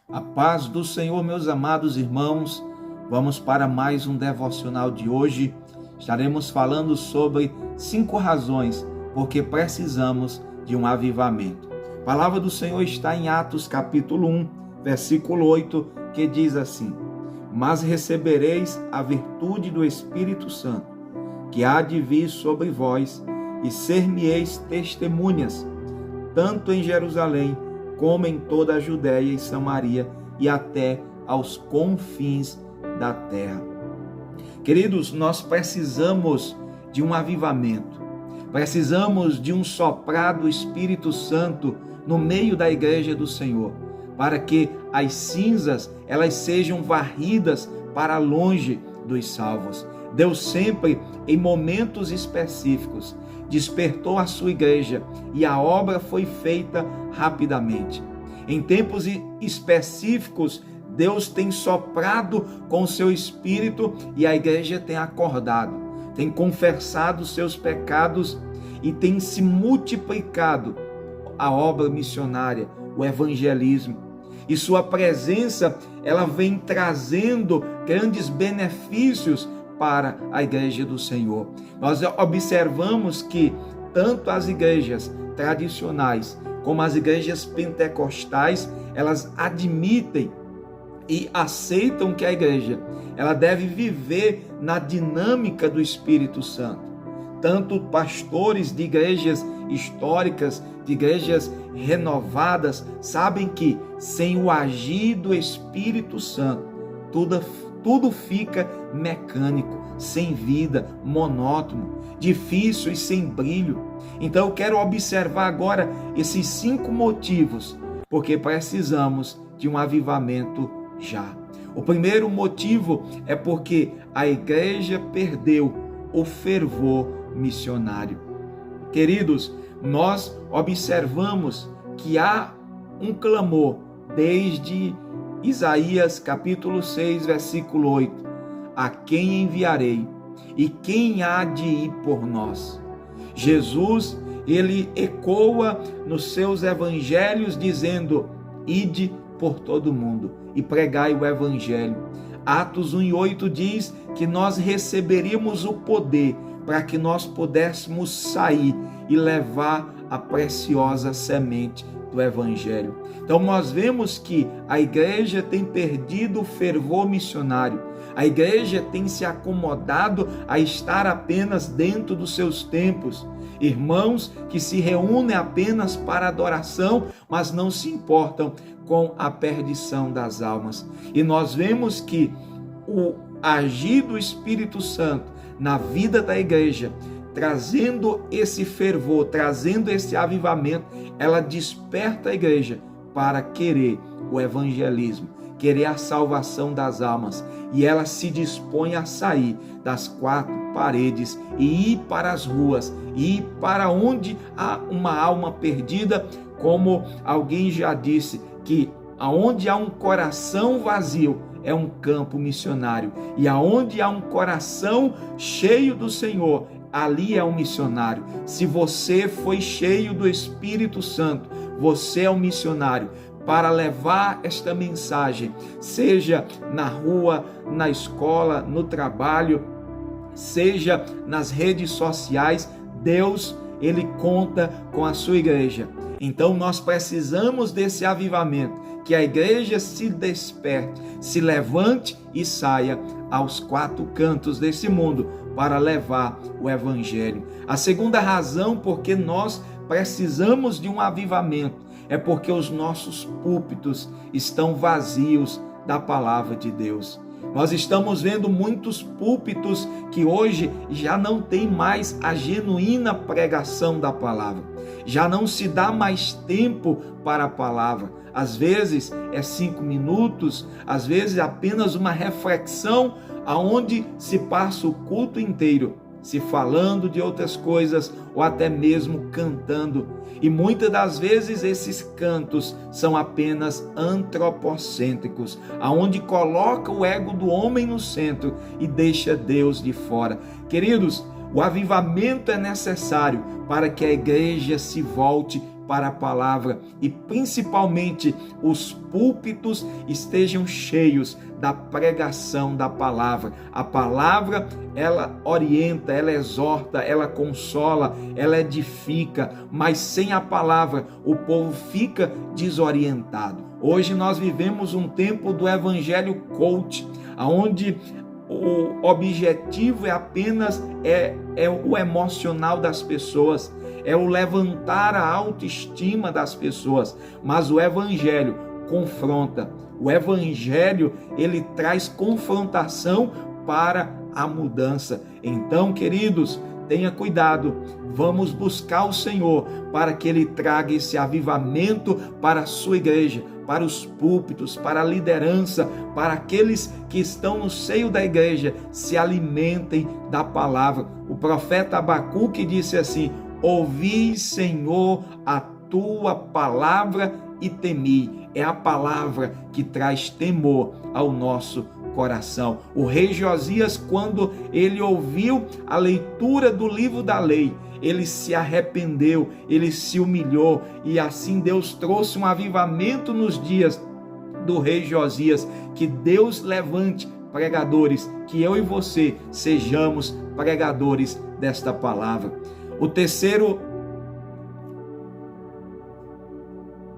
A paz do Senhor, meus amados irmãos. Vamos para mais um devocional de hoje. Estaremos falando sobre 5 razões porque precisamos de um avivamento. A palavra do Senhor está em Atos capítulo 1, versículo 8, que diz assim: Mas recebereis a virtude do Espírito Santo, que há de vir sobre vós, e ser-me-eis testemunhas, tanto em Jerusalém, como em toda a Judéia e Samaria e até aos confins da terra. Queridos, nós precisamos de um avivamento, precisamos de um soprar do Espírito Santo no meio da igreja do Senhor, para que as cinzas elas sejam varridas para longe dos salvos. Deus sempre, em momentos específicos, despertou a sua igreja e a obra foi feita rapidamente. Em tempos específicos, Deus tem soprado com o seu Espírito e a igreja tem acordado, tem confessado seus pecados e tem se multiplicado a obra missionária, o evangelismo. E sua presença, ela vem trazendo grandes benefícios para a igreja do Senhor. Nós observamos que tanto as igrejas tradicionais como as igrejas pentecostais, elas admitem e aceitam que a igreja ela deve viver na dinâmica do Espírito Santo. Tanto pastores de igrejas históricas, de igrejas renovadas, sabem que sem o agir do Espírito Santo, tudo fica mecânico, sem vida, monótono, difícil e sem brilho. Então eu quero observar agora esses 5 motivos porque precisamos de um avivamento já. O primeiro motivo é porque a igreja perdeu o fervor missionário. Queridos, nós observamos que há um clamor desde Isaías capítulo 6, versículo 8. A quem enviarei? E quem há de ir por nós? Jesus, ele ecoa nos seus evangelhos dizendo: ide por todo mundo e pregai o evangelho. Atos 1:8 diz que nós receberíamos o poder para que nós pudéssemos sair e levar a preciosa semente do evangelho. Então nós vemos que a igreja tem perdido o fervor missionário. A igreja tem se acomodado a estar apenas dentro dos seus templos. Irmãos que se reúnem apenas para adoração, mas não se importam com a perdição das almas. E nós vemos que o agir do Espírito Santo na vida da igreja, trazendo esse fervor, trazendo esse avivamento, ela desperta a igreja para querer o evangelismo, querer a salvação das almas, e ela se dispõe a sair das 4 paredes e ir para as ruas, e ir para onde há uma alma perdida, como alguém já disse, que aonde há um coração vazio é um campo missionário, e aonde há um coração cheio do Senhor, ali é um missionário. Se você foi cheio do Espírito Santo, você é um missionário para levar esta mensagem, seja na rua, na escola, no trabalho, seja nas redes sociais. Deus, ele conta com a sua igreja. Então nós precisamos desse avivamento, que a igreja se desperte, se levante e saia aos 4 cantos desse mundo para levar o evangelho. A segunda razão porque nós precisamos de um avivamento é porque os nossos púlpitos estão vazios da palavra de Deus. Nós estamos vendo muitos púlpitos que hoje já não tem mais a genuína pregação da palavra. Já não se dá mais tempo para a palavra. Às vezes é 5 minutos, às vezes é apenas uma reflexão aonde se passa o culto inteiro se falando de outras coisas ou até mesmo cantando. E muitas das vezes esses cantos são apenas antropocêntricos, aonde coloca o ego do homem no centro e deixa Deus de fora. Queridos, o avivamento é necessário para que a igreja se volte para a palavra e principalmente os púlpitos estejam cheios da pregação da palavra. A palavra, ela orienta, ela exorta, ela consola, ela edifica, mas sem a palavra o povo fica desorientado. Hoje nós vivemos um tempo do evangelho coach, onde o objetivo é apenas o emocional das pessoas, é o levantar a autoestima das pessoas, mas o evangelho confronta. O evangelho, ele traz confrontação para a mudança. Então, queridos, tenha cuidado, vamos buscar o Senhor para que Ele traga esse avivamento para a sua igreja, para os púlpitos, para a liderança, para aqueles que estão no seio da igreja, se alimentem da palavra. O profeta Abacuque disse assim: ouvi, Senhor, a tua palavra e temi. É a palavra que traz temor ao nosso coração. O rei Josias, quando ele ouviu a leitura do livro da lei, ele se arrependeu, ele se humilhou, e assim Deus trouxe um avivamento nos dias do rei Josias. Que Deus levante pregadores, que eu e você sejamos pregadores desta palavra.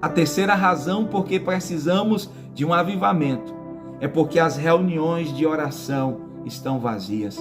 A terceira razão porque precisamos de um avivamento é porque as reuniões de oração estão vazias.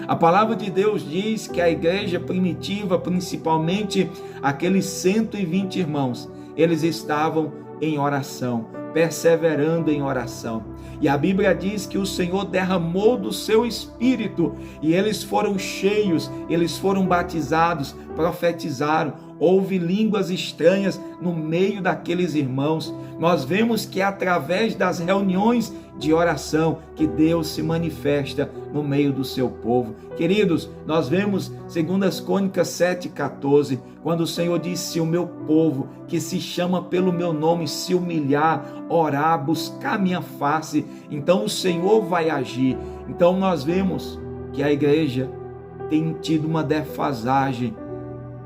A palavra de Deus diz que a igreja primitiva, principalmente aqueles 120 irmãos, eles estavam em oração, perseverando em oração. E a Bíblia diz que o Senhor derramou do seu Espírito e eles foram cheios, eles foram batizados, profetizaram. Houve línguas estranhas no meio daqueles irmãos. Nós vemos que é através das reuniões de oração que Deus se manifesta no meio do seu povo. Queridos, nós vemos 2 Crônicas 7,14, quando o Senhor disse: se o meu povo, que se chama pelo meu nome, se humilhar, orar, buscar minha face, então o Senhor vai agir. Então nós vemos que a igreja tem tido uma defasagem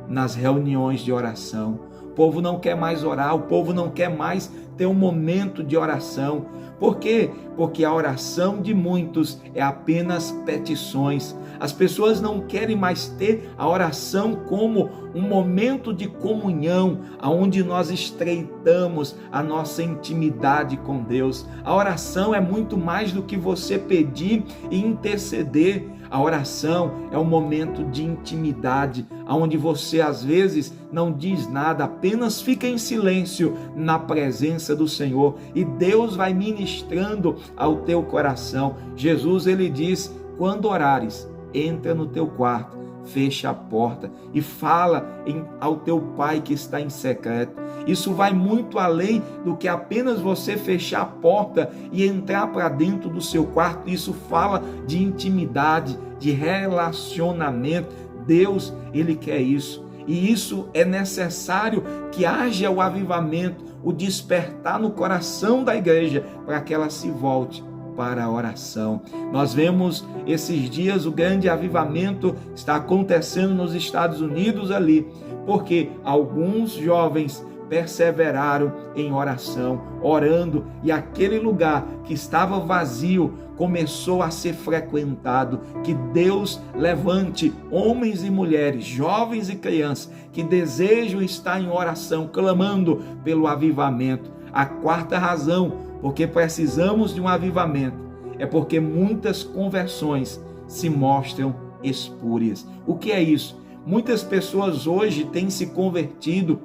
nas reuniões de oração. O povo não quer mais orar, o povo não quer mais ter um momento de oração. Por quê? Porque a oração de muitos é apenas petições. As pessoas não querem mais ter a oração como um momento de comunhão, onde nós estreitamos a nossa intimidade com Deus. A oração é muito mais do que você pedir e interceder. A oração é um momento de intimidade, onde você às vezes não diz nada, apenas fica em silêncio na presença do Senhor, e Deus vai ministrando ao teu coração. Jesus, ele diz: quando orares, entra no teu quarto, fecha a porta e fala ao teu Pai que está em secreto. Isso vai muito além do que apenas você fechar a porta e entrar para dentro do seu quarto. Isso fala de intimidade, de relacionamento. Deus, ele quer isso. E isso é necessário que haja o avivamento, o despertar no coração da igreja, para que ela se volte para a oração. Nós vemos esses dias o grande avivamento está acontecendo nos Estados Unidos ali, porque alguns jovens perseveraram em oração, orando, e aquele lugar que estava vazio começou a ser frequentado. Que Deus levante homens e mulheres, jovens e crianças, que desejam estar em oração, clamando pelo avivamento. A quarta razão, porque precisamos de um avivamento, é porque muitas conversões se mostram espúrias. O que é isso? Muitas pessoas hoje têm se convertido,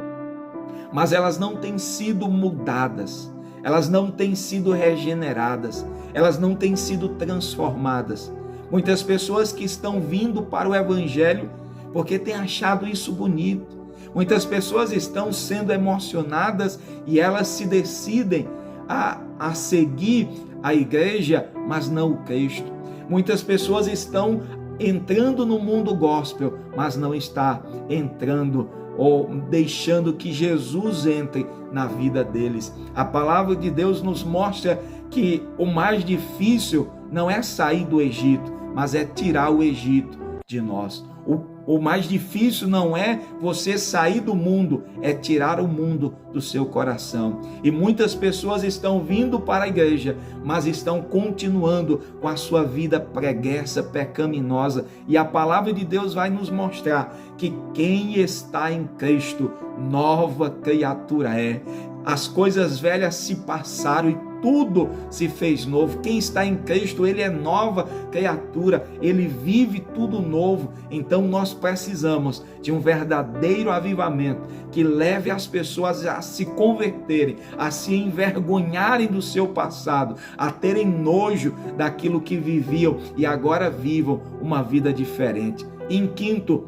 mas elas não têm sido mudadas, elas não têm sido regeneradas, elas não têm sido transformadas. Muitas pessoas que estão vindo para o Evangelho porque têm achado isso bonito. Muitas pessoas estão sendo emocionadas e elas se decidem a seguir a igreja, mas não o Cristo. Muitas pessoas estão entrando no mundo gospel, mas não está entrando ou deixando que Jesus entre na vida deles. A palavra de Deus nos mostra que o mais difícil não é sair do Egito, mas é tirar o Egito de nós. O mais difícil não é você sair do mundo, é tirar o mundo do seu coração. E muitas pessoas estão vindo para a igreja, mas estão continuando com a sua vida preguiça, pecaminosa. E a palavra de Deus vai nos mostrar que quem está em Cristo, nova criatura é. As coisas velhas se passaram e tudo se fez novo. Quem está em Cristo, ele é nova criatura, ele vive tudo novo. Então nós precisamos de um verdadeiro avivamento que leve as pessoas a se converterem, a se envergonharem do seu passado, a terem nojo daquilo que viviam e agora vivam uma vida diferente. Em quinto,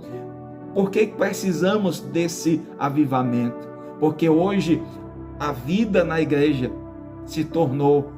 por que precisamos desse avivamento? Porque hoje a vida na igreja se tornou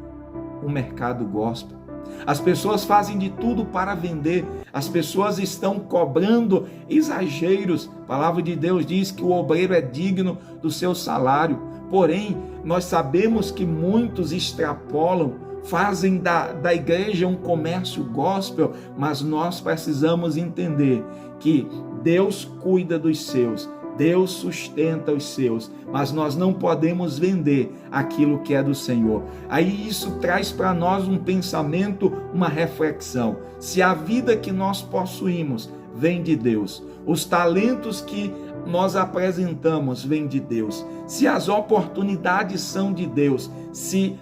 um mercado gospel. As pessoas fazem de tudo para vender. As pessoas estão cobrando exageros. A palavra de Deus diz que o obreiro é digno do seu salário. Porém, nós sabemos que muitos extrapolam, fazem da igreja um comércio gospel, mas nós precisamos entender que Deus cuida dos seus. Deus sustenta os seus, mas nós não podemos vender aquilo que é do Senhor. Aí isso traz para nós um pensamento, uma reflexão. Se a vida que nós possuímos vem de Deus, os talentos que nós apresentamos vêm de Deus, se as oportunidades são de Deus, se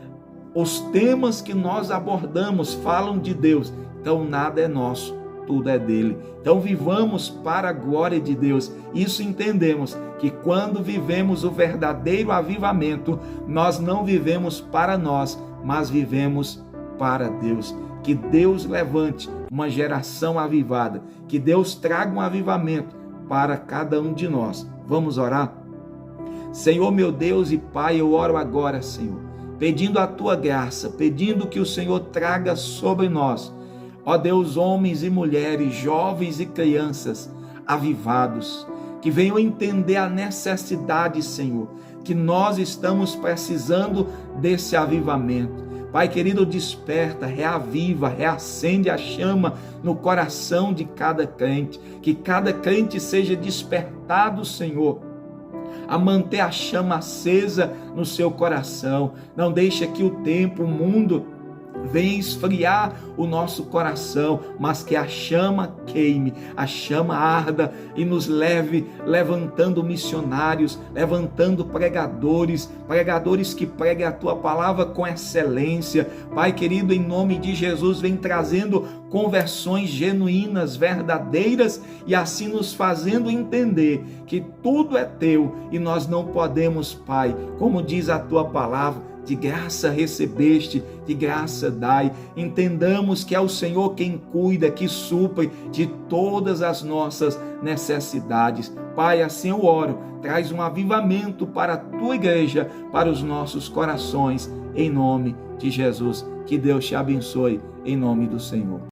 os temas que nós abordamos falam de Deus, então nada é nosso, tudo é dele. Então vivamos para a glória de Deus. Isso entendemos, que quando vivemos o verdadeiro avivamento, nós não vivemos para nós, mas vivemos para Deus. Que Deus levante uma geração avivada, que Deus traga um avivamento para cada um de nós. Vamos orar? Senhor meu Deus e Pai, eu oro agora, Senhor, pedindo a tua graça, pedindo que o Senhor traga sobre nós, ó Deus, homens e mulheres, jovens e crianças avivados, que venham entender a necessidade, Senhor, que nós estamos precisando desse avivamento. Pai querido, desperta, reaviva, reacende a chama no coração de cada crente, que cada crente seja despertado, Senhor, a manter a chama acesa no seu coração. Não deixe que o tempo, o mundo venha esfriar o nosso coração, mas que a chama queime, a chama arda e nos leve levantando missionários, levantando pregadores que preguem a tua palavra com excelência. Pai querido, em nome de Jesus, vem trazendo conversões genuínas, verdadeiras, e assim nos fazendo entender que tudo é teu e nós não podemos, Pai, como diz a tua palavra, de graça recebeste, de graça dai. Entendamos que é o Senhor quem cuida, que supre de todas as nossas necessidades. Pai, assim eu oro, traz um avivamento para a tua igreja, para os nossos corações, em nome de Jesus. Que Deus te abençoe, em nome do Senhor.